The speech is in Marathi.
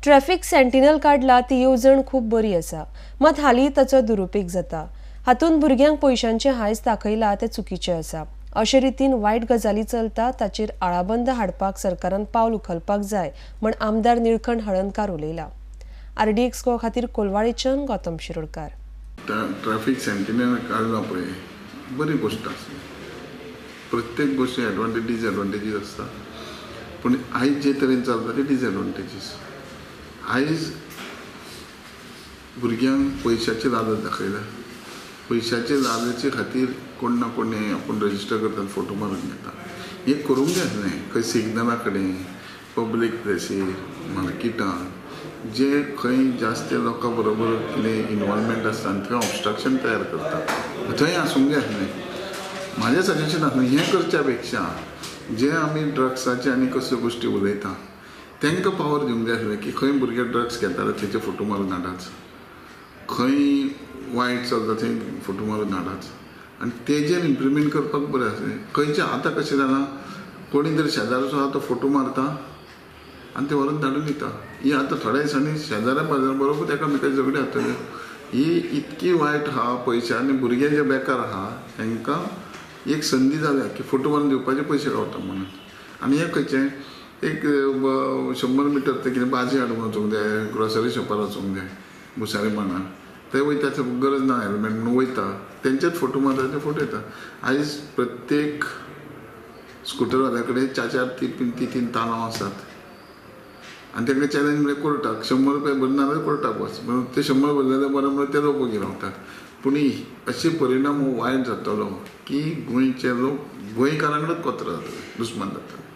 ट्रॅफिक सेंटिनल काढला ती येवजण खूप बरी आसा, मात हालीं ताचो दुरुपेग जाता। हातूंत भुरग्यांक पयशांचें हायस दाखयला तें चुकीचें आसा। अशे रितीन वायट गजाली चलता ताचेर आळाबंद हाडपाक सरकारान पावल उखलपाक जाय म्हण आमदार निळकंठ हळर्णकार उलयला। RDX गो खातीर कोलवाळेच्यान गौतम शिरोडकार। ट्रॅफिक सेंटिनल काढला पळय, बरी गोष्ट आसा। प्रत्येक गोष्टी एडवांटेज डिसएडवांटेजीस आसता, पूण आयज जे तरेन चलता ते डिसएडवांटेजीस। आयज भुरग्यांक पयशांची लालच दाखयला। पयशांच्या लालचे खातीर कोण ना कोण आपूण रजिस्टर करतात, फोटो मारून घेता। हे करूंक जाय आसलें खंय सिग्नला कडेन, पब्लीक प्लेसीर, मार्केटां, जे खंय जास्त लोकां बरोबर कितें इनवॉल्वमेंट आसता आनी थंय ऑब्स्ट्रक्शन तयार करता, थंय आसूंक जाय आसलें। म्हाजें सजेशन आसलें हें करच्या पेक्षा जे आमी ड्रग्साचे आनी कसल्यो गोश्टी उलयता तांकां पावर दिवंक जाय आसलें की खंय भुरगे ड्रग्स घेता जाल्यार तेचे फोटो मारून हाडाच, खंय वायट चलता थंय फोटो मारून हाडाच आनी तेजेर इम्प्लिमेंट करपाक बरें आसलें। खंयचे आतां कशें जालां, कोणी जर शेजारचो आहा तो फोटो मारता आनी ते व्हरून धाडून दिता। ही आतां थोड्या दिसांनी शेजाऱ्या पाजाऱ्या बरोबर एकामेकाची झगडी जातली। ही इतकी वायट आहा पयशे, आनी भुरगे जे बेकार आहा तांकां एक संदी जाल्या की फोटो मारून दिवपाचे पयशे गावता म्हणून। आनी हें खंयचें एक 100 मिटर ते कितें भाजी हाडूंक वचूंक जाय, ग्रोसरी शॉपार वचूंक जाय, भुसारी मांडार ते वयता, गरज ना हेल्मेट म्हणून वयता, तेंचेच फोटो मारता, ते फोटो येता। आयज प्रत्येक स्कुटरवाल्या कडेन 4-4 तालांव आसात आनी तांकां चॅलेंज म्हणजे कोर्टाक 100 रुपया भरना जाल्यार कोर्टाक वच, म्हणून ते 100 भरलेले बरें म्हणून ते लोक वगीर रावतात। पूण अशे परिणाम हो वायट जातलो की गोंयचे लोक गोंयकारां कडेन कचरो जातले, दुस्मान जातले।